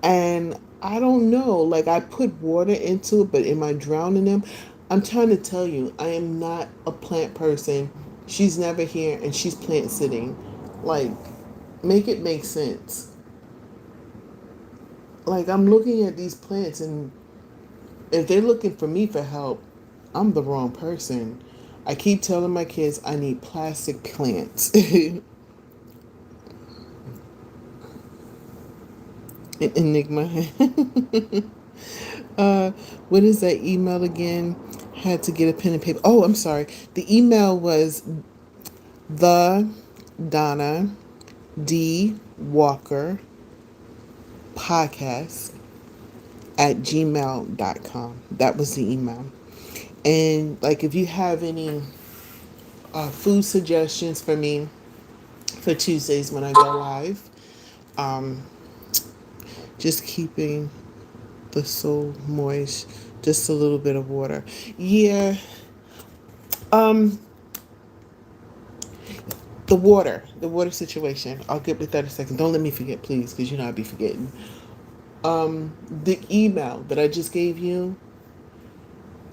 And I don't know. Like I put water into it, but am I drowning them? I'm trying to tell you, I am not a plant person. She's never here and she's plant sitting. Like, make it make sense. Like I'm looking at these plants and if they're looking for me for help, I'm the wrong person. I keep telling my kids I need plastic plants. Enigma. uh, what is that email again? Had to get a pen and paper. Oh, I'm sorry. The email was the Donna D Walker podcast at gmail.com. That was the email. And like if you have any food suggestions for me for Tuesdays when I go live, um, just keeping the soul moist, just a little bit of water. Yeah. Um, the water situation. I'll get with that in a second. Don't let me forget, please, because I'll be forgetting. The email that I just gave you,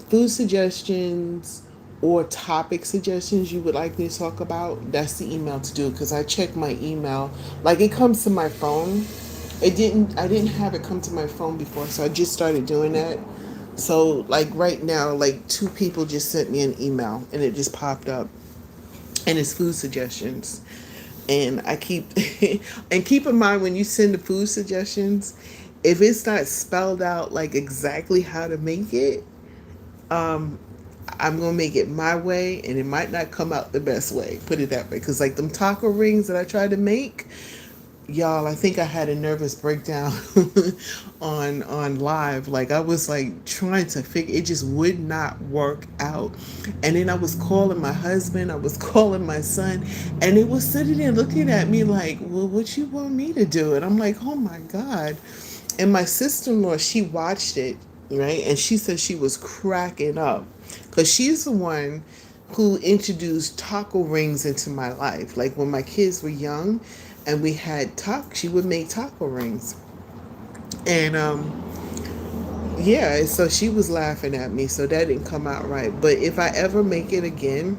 food suggestions or topic suggestions you would like me to talk about, that's the email to do because I check my email. Like it comes to my phone. I didn't have it come to my phone before, so I just started doing that. So like right now, like two people just sent me an email and it just popped up and it's food suggestions. And I keep and keep in mind when you send the food suggestions, if it's not spelled out like exactly how to make it, um, I'm gonna make it my way, and it might not come out the best way. Put it that way, because like them taco rings that I tried to make, y'all, I think I had a nervous breakdown on live. Like I was like trying to figure, it just would not work out. And then I was calling my husband, I was calling my son, and it was sitting there looking at me like, well, what you want me to do? And I'm like, oh my God. And my sister-in-law, she watched it, right? And she said she was cracking up because she's the one who introduced taco rings into my life. Like when my kids were young and we had she would make taco rings. And yeah, so she was laughing at me, so that didn't come out right. But if I ever make it again,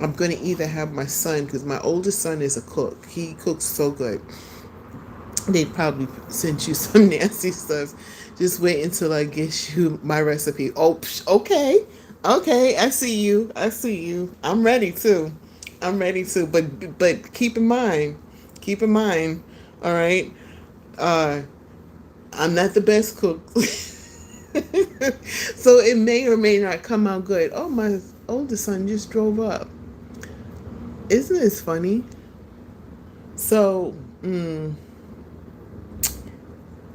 I'm going to either have my son, because my oldest son is a cook. He cooks so good. They probably sent you some nasty stuff. Just wait until I get you my recipe. Oh, okay. Okay, I see you. I see you. I'm ready too. I'm ready too. But keep in mind, all right. Uh, I'm not the best cook, so it may or may not come out good. Oh, my oldest son just drove up. Isn't this funny? So,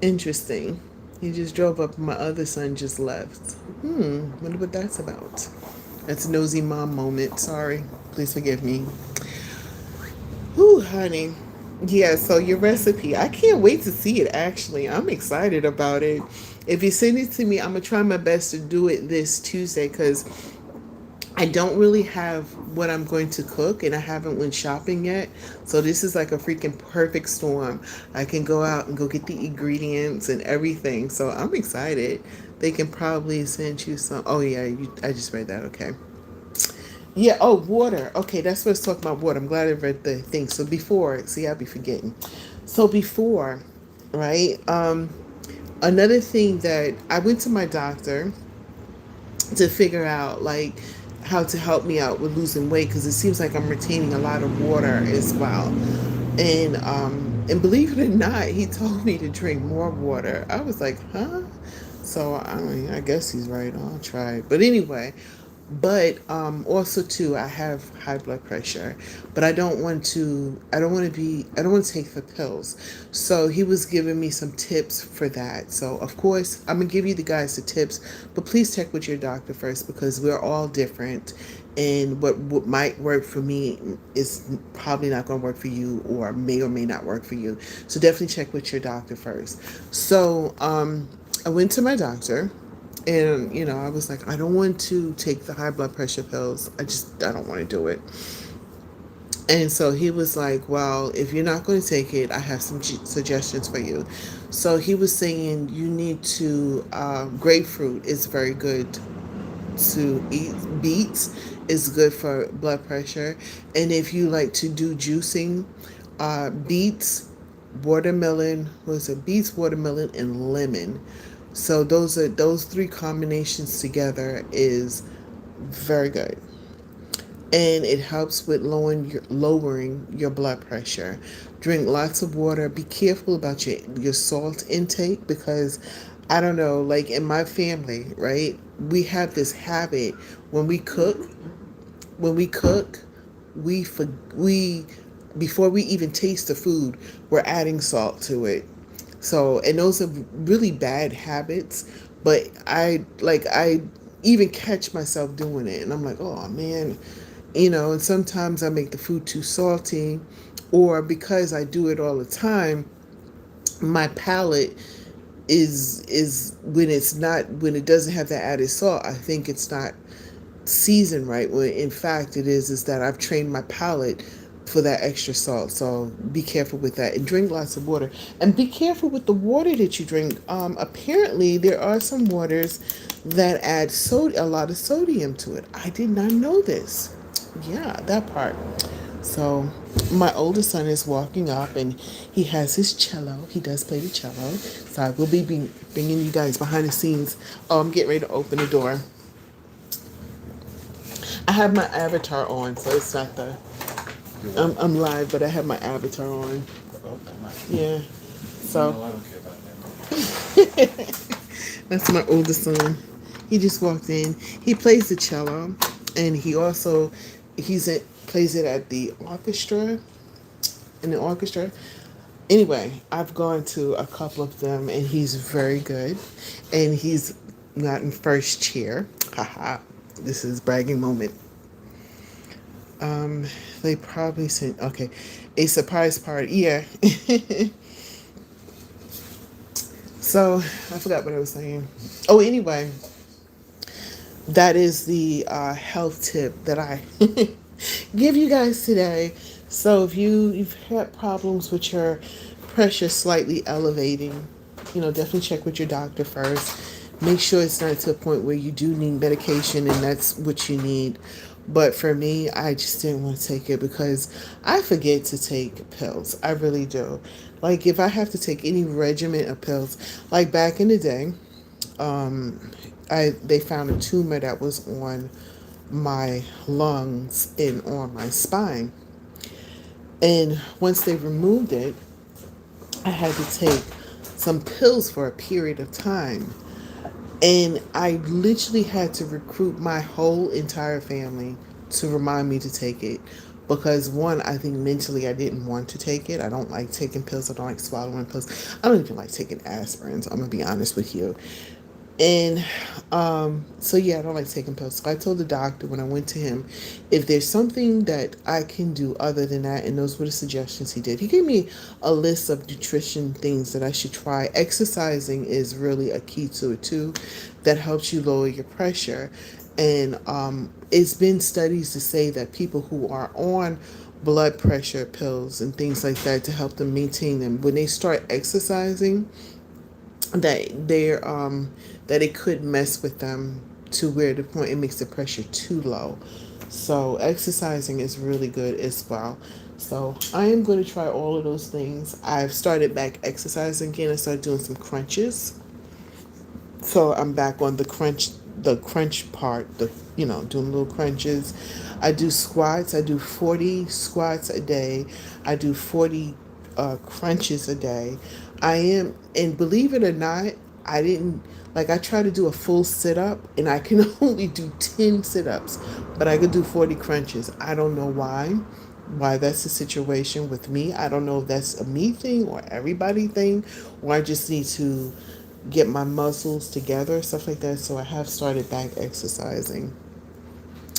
interesting. He just drove up and my other son just left. Wonder what that's about. That's a nosy mom moment. Sorry. Please forgive me. Whew, honey. Yeah, so your recipe. I can't wait to see it actually. I'm excited about it. If you send it to me, I'm gonna try my best to do it this Tuesday because I don't really have what I'm going to cook and I haven't went shopping yet. So this is like a freaking perfect storm. I can go out and go get the ingredients and everything. So I'm excited. They can probably send you some. Oh yeah, I just read that. Okay. Yeah, oh, water. Okay, that's what it's talking about, water. I'm glad I read the thing. So before, see, I'll be forgetting. So before, right? Another thing that I went to my doctor to figure out like how to help me out with losing weight because it seems like I'm retaining a lot of water as well. And believe it or not, he told me to drink more water. I was like, huh? So I mean, I guess he's right. I'll try it. But anyway, but also too, I have high blood pressure, but I don't want to take the pills. So he was giving me some tips for that. So of course I'm gonna give you the guys the tips, but please check with your doctor first because we're all different, and what might work for me is probably not going to work for you or may not work for you. So definitely check with your doctor first. So I went to my doctor and, I was like, I don't want to take the high blood pressure pills. I don't want to do it. And so he was like, well, if you're not going to take it, I have some suggestions for you. So he was saying you need to, grapefruit is very good to eat. Beets is good for blood pressure. And if you like to do juicing, beets, watermelon, was it beets, watermelon, and lemon. So those three combinations together is very good, and it helps with lowering your blood pressure. Drink lots of water. Be careful about your salt intake because I don't know, like in my family, right? We have this habit when we cook, when we cook, we before we even taste the food, we're adding salt to it. So, and those are really bad habits, but I even catch myself doing it and I'm like, "Oh man, and sometimes I make the food too salty, or because I do it all the time, my palate is when it doesn't have that added salt, I think it's not seasoned right. When in fact it is that I've trained my palate for that extra salt. So be careful with that and drink lots of water. And be careful with the water that you drink. Apparently there are some waters that add a lot of sodium to it. I did not know this. Yeah, that part. So my oldest son is walking up and he has his cello. He does play the cello. So I will be bringing you guys behind the scenes. Oh, I'm getting ready to open the door. I have my avatar on, so it's not the. I'm live, but I have my avatar on. Yeah. So. No, I don't care about that. That's my oldest son. He just walked in. He plays the cello, and plays it at the orchestra. In the orchestra. Anyway, I've gone to a couple of them, and he's very good, and he's not in first chair. Haha. This is bragging moment. They probably sent a surprise party. Yeah. So I forgot what I was saying. Oh, anyway, that is the health tip that I give you guys today. So if you've had problems with your pressure slightly elevating, definitely check with your doctor first. Make sure it's not to a point where you do need medication and that's what you need. But for me, I just didn't want to take it because I forget to take pills. I really do. Like if I have to take any regimen of pills, like back in the day, um, I they found a tumor that was on my lungs and on my spine. And once they removed it, I had to take some pills for a period of time. And I literally had to recruit my whole entire family to remind me to take it. Because one, I think mentally I didn't want to take it. I don't like taking pills. I don't like swallowing pills. I don't even like taking aspirins. I'm going to be honest with you. And so yeah, I don't like taking pills. So I told the doctor when I went to him, if there's something that I can do other than that, and those were the suggestions he did. He gave me a list of nutrition things that I should try. Exercising is really a key to it too, that helps you lower your pressure. And it's been studies to say that people who are on blood pressure pills and things like that to help them maintain them, when they start exercising, that it could mess with them to where the point it makes the pressure too low. So exercising is really good as well. So I am going to try all of those things. I've started back exercising again. I started doing some crunches. So I'm back on the crunch part, doing little crunches. I do squats. I do 40 squats a day. I do 40 crunches a day. And believe it or not, I didn't, like, I try to do a full sit up and I can only do 10 sit ups, but I could do 40 crunches. I don't know why that's the situation with me. I don't know if that's a me thing or everybody thing, or I just need to get my muscles together, stuff like that. So I have started back exercising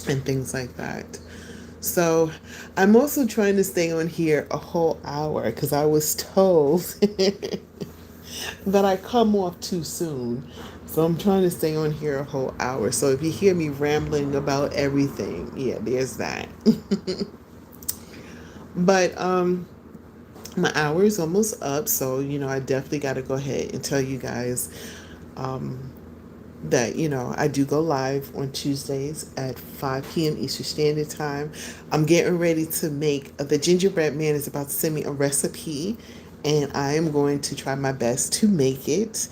and things like that. So I'm also trying to stay on here a whole hour because I was told that I come off too soon. So I'm trying to stay on here a whole hour. So if you hear me rambling about everything, yeah, there's that. But my hour is almost up, so I definitely got to go ahead and tell you guys um, that I do go live on Tuesdays at 5 p.m. Eastern Standard Time. I'm getting ready to make the gingerbread man is about to send me a recipe, and I am going to try my best to make it.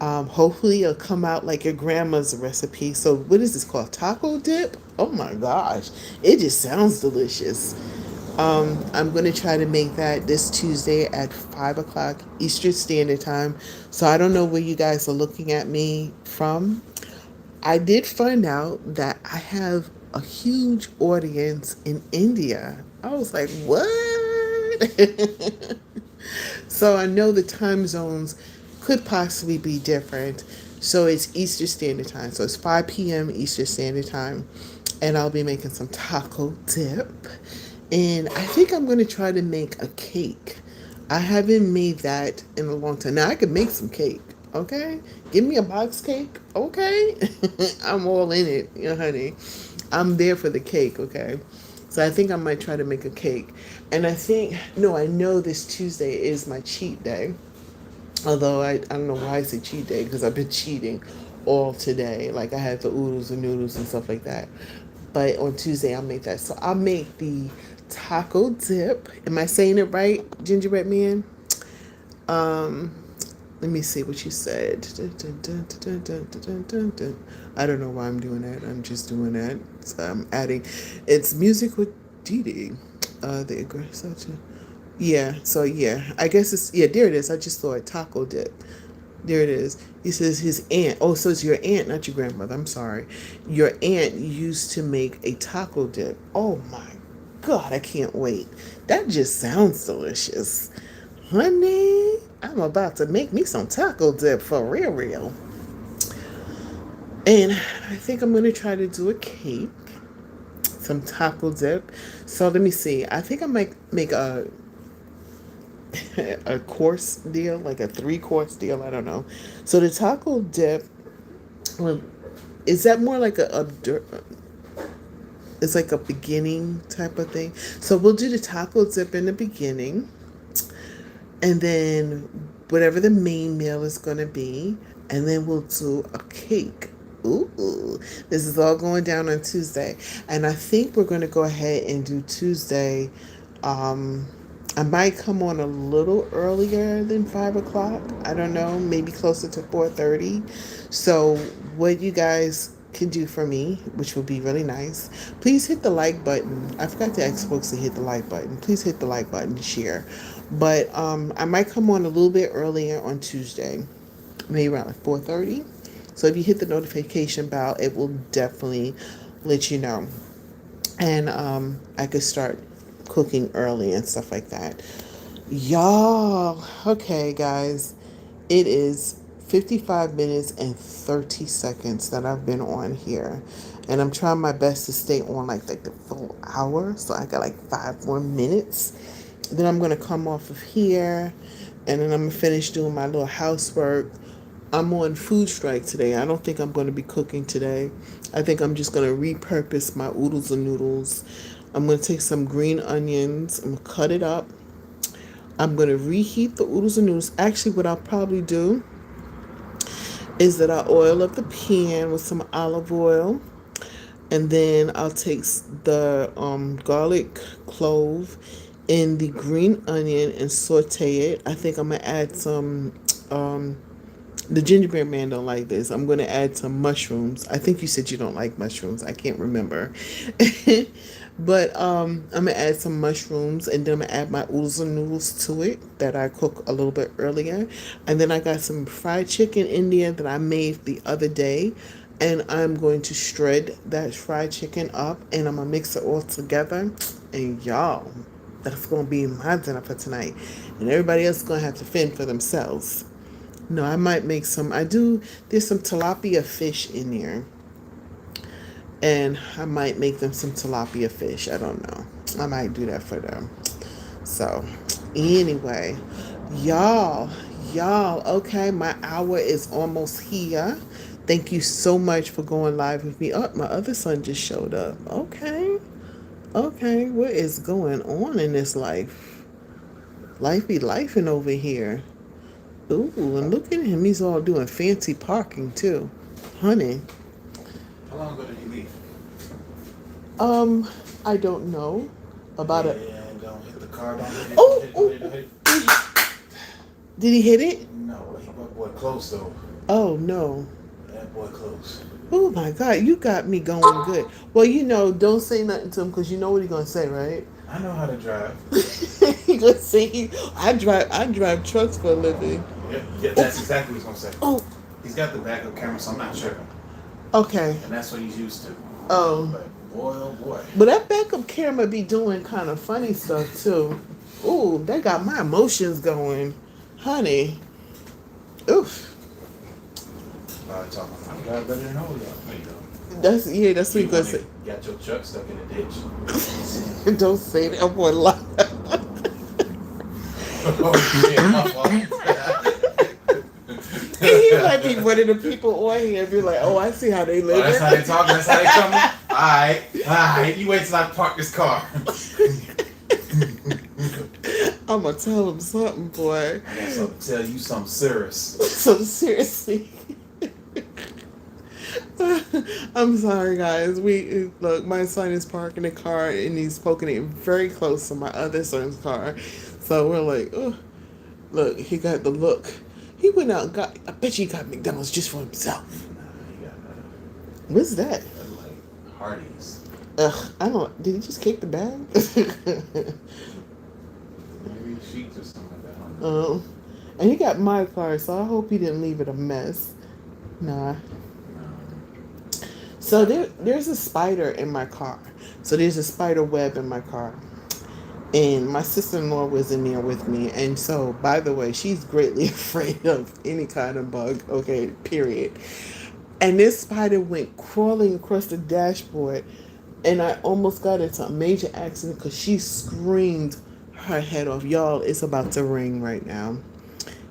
Hopefully, it'll come out like your grandma's recipe. So, what is this called? Taco dip? Oh my gosh, it just sounds delicious. I'm going to try to make that this Tuesday at 5 o'clock Eastern Standard Time. So I don't know where you guys are looking at me from. I did find out that I have a huge audience in India. I was like, what? So I know the time zones could possibly be different. So it's Eastern Standard Time. So it's 5 p.m. Eastern Standard Time. And I'll be making some taco dip. And I think I'm going to try to make a cake. I haven't made that in a long time. Now, I can make some cake, okay? Give me a box cake, okay? I'm all in it, honey. I'm there for the cake, okay? So I think I might try to make a cake. And I know this Tuesday is my cheat day. Although I don't know why I say cheat day because I've been cheating all today. Like I had the oodles and noodles and stuff like that. But on Tuesday I'll make that. So I'll make the taco dip. Am I saying it right, Gingerbread Man? Um, Let me see what you said. I don't know why I'm doing that. I'm just doing that. So I'm adding. It's music with Dee. The aggressor. Yeah. So yeah, I guess it's There it is. I just saw a taco dip. There it is. He says his aunt. Oh, so it's your aunt, not your grandmother. I'm sorry. Your aunt used to make a taco dip. Oh my God, I can't wait. That just sounds delicious. Honey, I'm about to make me some taco dip for real, real. And I think I'm going to try to do a cake, some taco dip. So let me see. I think I might make a course deal, like a 3-course deal. I don't know. So the taco dip, well, is that more like it's like a beginning type of thing? So we'll do the taco dip in the beginning, and then whatever the main meal is going to be, and then we'll do a cake Ooh, this is all going down on Tuesday. And I think we're going to go ahead and do Tuesday. Um, I might come on a little earlier than 5 o'clock. I don't know, maybe closer to 4:30. So, what you guys can do for me, which would be really nice, please hit the like button. I forgot to ask folks to hit the like button. Please hit the like button to share. But I might come on a little bit earlier on Tuesday, maybe around like 4:30. So if you hit the notification bell, it will definitely let you know. And I could start cooking early and stuff like that. Y'all, okay, guys, it is 55 minutes and 30 seconds that I've been on here. And I'm trying my best to stay on like the full hour. So I got like 5 more minutes. Then I'm going to come off of here and then I'm going to finish doing my little housework. I'm on food strike today. I don't think I'm going to be cooking today. I think I'm just going to repurpose my oodles and noodles. I'm going to take some green onions. I'm going to cut it up. I'm going to reheat the oodles and noodles. Actually, what I'll probably do is that I oil up the pan with some olive oil. And then I'll take the garlic clove and the green onion and saute it. I think I'm going to add some the gingerbread man don't like this. I'm going to add some mushrooms. I think you said you don't like mushrooms. I can't remember. But I'm going to add some mushrooms and then I'm going to add my oodles and noodles to it that I cooked a little bit earlier. And then I got some fried chicken in there that I made the other day. And I'm going to shred that fried chicken up and I'm going to mix it all together. And y'all, that's going to be my dinner for tonight. And everybody else is going to have to fend for themselves. No, I might make some. There's some tilapia fish in there. And I might make them some tilapia fish. I don't know. I might do that for them. So, anyway, y'all, okay, my hour is almost here. Thank you so much for going live with me. Oh, my other son just showed up. Okay. What is going on in this life? Life be lifing over here. Ooh, and look at him. He's all doing fancy parking too. Honey. How long ago did he leave? I don't know. About it. Yeah, don't hit the car. Don't hit it. Oh. Did he hit it? No, that boy close though. Oh, no. That boy close. Oh, my God. You got me going good. Well, don't say nothing to him because you know what he's going to say, right? I know how to drive. He's going to say, I drive trucks for a living. Yeah, that's exactly what he's going to say. Oh. He's got the backup camera, so I'm not tripping. Okay. And that's what he's used to. Oh. But boy, oh boy. But that backup camera be doing kind of funny stuff, too. Ooh, that got my emotions going. Honey. Oof. Talking about drive better than all y'all. There you go. That's what you're going to say. Got your truck stuck in a ditch. Don't say that. I'm going to lie. Oh, yeah, my fault. He might be one of the people on here and be like, oh, I see how they live. That's how they talk. That's how they coming. All right. You wait till I park this car. I'm going to tell him something, boy. I got something to tell you, something serious. So seriously. I'm sorry, guys. Look, my son is parking the car and he's poking it very close to my other son's car. So we're like, oh, look, he got the look. He went out and I bet you he got McDonald's just for himself. Nah, he got What's that? like Hardee's. Did he just kick the bag? Maybe sheets or something like that. Oh. And he got my car, so I hope he didn't leave it a mess. Nah. So there's a spider in my car. So there's a spider web in my car. And my sister-in-law was in there with me. And so, by the way, she's greatly afraid of any kind of bug. Okay, period. And this spider went crawling across the dashboard. And I almost got into a major accident because she screamed her head off. Y'all, it's about to rain right now.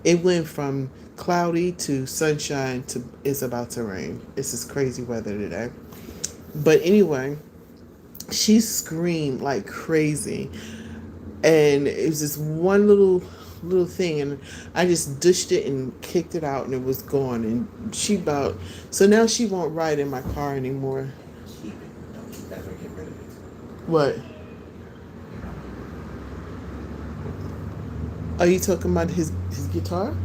It went from cloudy to sunshine to it's about to rain. This is crazy weather today. But anyway, she screamed like crazy. And it was this one little little thing, and I just dished it and kicked it out, and it was gone. And she about so now she won't ride in my car anymore. Keep it. Don't ever get rid of it. What are you talking about? His guitar?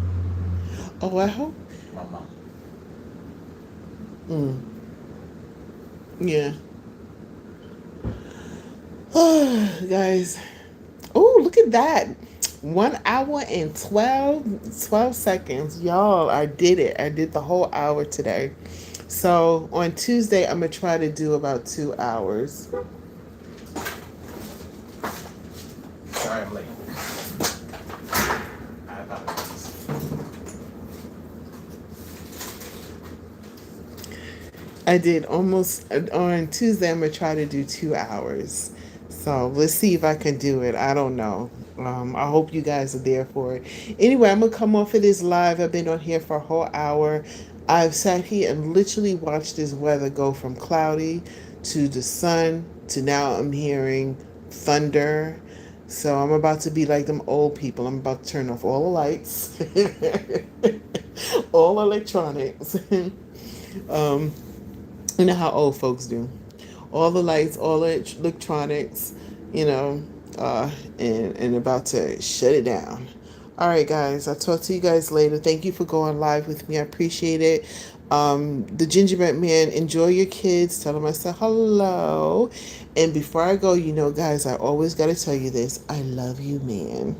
Oh, I hope. My mom. Mm, yeah. Guys. Oh, look at that. 1 hour and 12 seconds. Y'all, I did it. I did the whole hour today. So on Tuesday, I'm going to try to do about 2 hours. Sorry, I'm late. I apologize. I did almost on Tuesday. I'm gonna try to do 2 hours. So let's see if I can do it. I don't know. I hope you guys are there for it. Anyway, I'm gonna come off of this live. I've been on here for a whole hour. I've sat here and literally watched this weather go from cloudy to the sun to now I'm hearing thunder. So I'm about to be like them old people. I'm about to turn off all the lights, all electronics. um, you know how old folks do. All the lights, all the electronics, you know, and about to shut it down. All right, guys. I'll talk to you guys later. Thank you for going live with me. I appreciate it. The gingerbread man, enjoy your kids. Tell them I said hello. And before I go, you know, guys, I always got to tell you this. I love you, man.